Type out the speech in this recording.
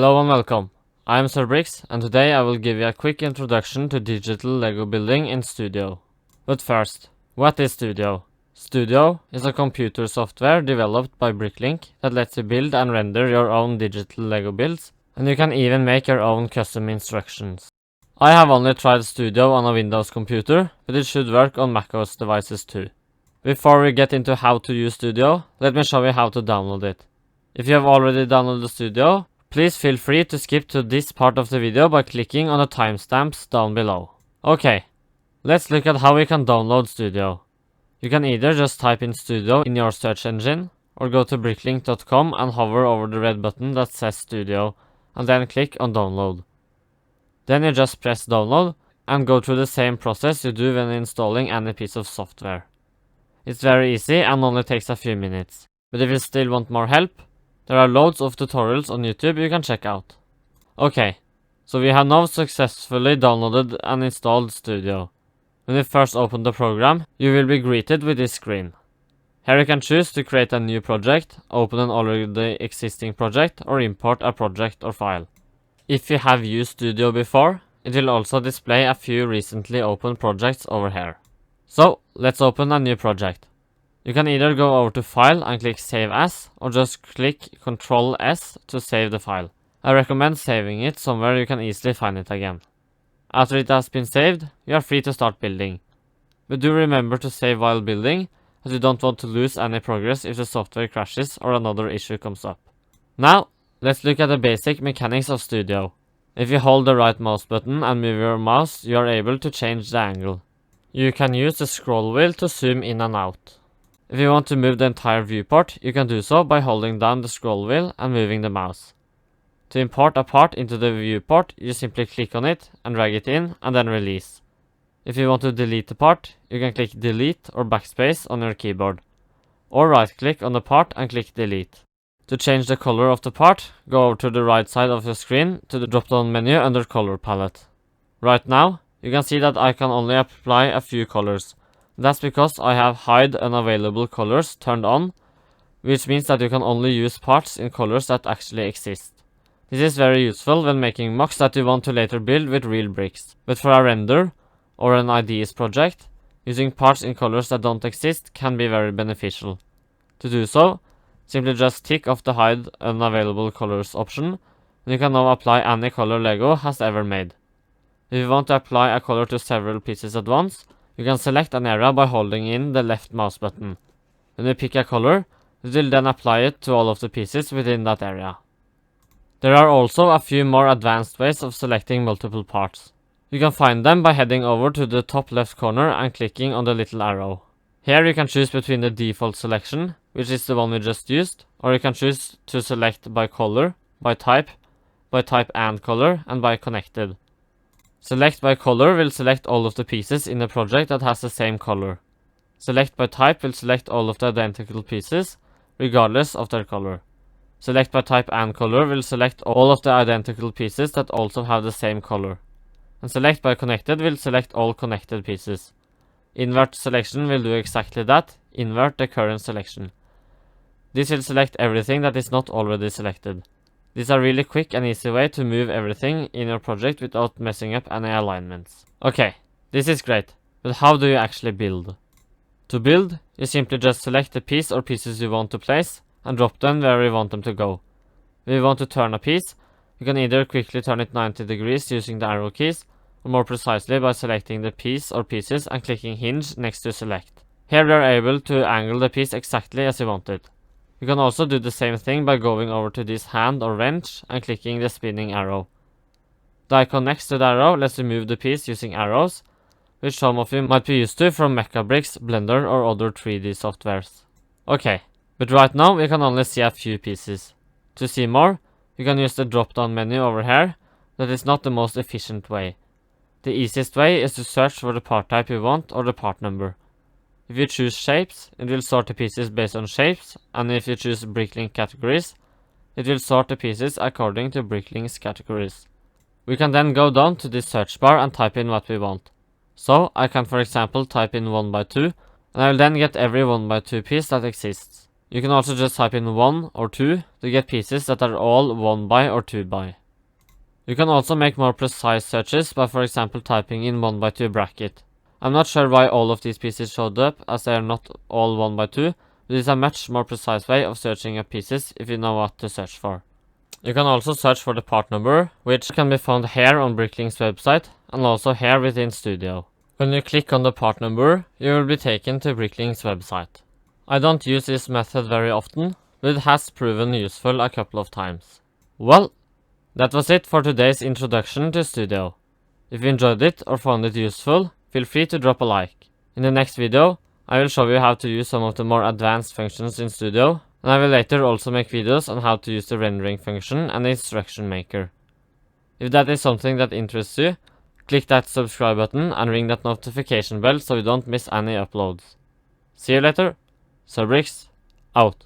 Hello and welcome. I am Sir Brix, and today I will give you a quick introduction to digital Lego building in Studio. But first, what is Studio? Studio is a computer software developed by Bricklink that lets you build and render your own digital Lego builds, and you can even make your own custom instructions. I have only tried Studio on a Windows computer, but it should work on macOS devices too. Before we get into how to use Studio, let me show you how to download it. If you have already downloaded Studio, please feel free to skip to this part of the video by clicking on the timestamps down below. Okay, let's look at how we can download Studio. You can either just type in Studio in your search engine, or go to bricklink.com and hover over the red button that says Studio, and then click on Download. Then you just press Download, and go through the same process you do when installing any piece of software. It's very easy and only takes a few minutes. But if you still want more help, there are loads of tutorials on YouTube you can check out. Okay, so we have now successfully downloaded and installed Studio. When you first open the program, you will be greeted with this screen. Here you can choose to create a new project, open an already existing project, or import a project or file. If you have used Studio before, it will also display a few recently opened projects over here. So, let's open a new project. You can either go over to File and click Save As, or just click Ctrl S to save the file. I recommend saving it somewhere you can easily find it again. After it has been saved, you are free to start building. But do remember to save while building, as you don't want to lose any progress if the software crashes or another issue comes up. Now, let's look at the basic mechanics of Studio. If you hold the right mouse button and move your mouse, you are able to change the angle. You can use the scroll wheel to zoom in and out. If you want to move the entire viewport, you can do so by holding down the scroll wheel and moving the mouse. To import a part into the viewport, you simply click on it and drag it in and then release. If you want to delete the part, you can click Delete or Backspace on your keyboard. Or right click on the part and click Delete. To change the color of the part, go over to the right side of your screen to the drop down menu under Color Palette. Right now, you can see that I can only apply a few colors. That's because I have Hide Unavailable Colors turned on, which means that you can only use parts in colors that actually exist. This is very useful when making mocks that you want to later build with real bricks. But for a render, or an IDEs project, using parts in colors that don't exist can be very beneficial. To do so, simply just tick off the Hide Unavailable Colors option, and you can now apply any color Lego has ever made. If you want to apply a color to several pieces at once, you can select an area by holding in the left mouse button. When you pick a color, it will then apply it to all of the pieces within that area. There are also a few more advanced ways of selecting multiple parts. You can find them by heading over to the top left corner and clicking on the little arrow. Here you can choose between the default selection, which is the one we just used, or you can choose to select by color, by type and color, and by connected. Select by color will select all of the pieces in the project that has the same color. Select by type will select all of the identical pieces, regardless of their color. Select by type and color will select all of the identical pieces that also have the same color. And select by connected will select all connected pieces. Invert selection will do exactly that, invert the current selection. This will select everything that is not already selected. This is a really quick and easy way to move everything in your project without messing up any alignments. Okay, this is great, but how do you actually build? To build, you simply just select the piece or pieces you want to place, and drop them where you want them to go. If you want to turn a piece, you can either quickly turn it 90 degrees using the arrow keys, or more precisely by selecting the piece or pieces and clicking hinge next to select. Here you are able to angle the piece exactly as you want it. You can also do the same thing by going over to this hand or wrench and clicking the spinning arrow. The icon next to the arrow lets you move the piece using arrows, which some of you might be used to from Mechabricks, Blender or other 3D softwares. Okay, but right now we can only see a few pieces. To see more, you can use the drop down menu over here. That is not the most efficient way. The easiest way is to search for the part type you want or the part number. If you choose shapes, it will sort the pieces based on shapes, and if you choose Bricklink categories, it will sort the pieces according to Bricklink's categories. We can then go down to this search bar and type in what we want. So, I can for example type in 1x2, and I will then get every 1x2 piece that exists. You can also just type in 1 or 2 to get pieces that are all 1 by or 2 by. You can also make more precise searches by, for example, typing in 1 by 2 bracket. I'm not sure why all of these pieces showed up, as they are not all 1 by 2, but it is a much more precise way of searching up pieces if you know what to search for. You can also search for the part number, which can be found here on Bricklink's website, and also here within Studio. When you click on the part number, you will be taken to Bricklink's website. I don't use this method very often, but it has proven useful a couple of times. Well, that was it for today's introduction to Studio. If you enjoyed it or found it useful, feel free to drop a like. In the next video, I will show you how to use some of the more advanced functions in Studio, and I will later also make videos on how to use the rendering function and the instruction maker. If that is something that interests you, click that subscribe button and ring that notification bell so you don't miss any uploads. See you later. Cerbrix, out.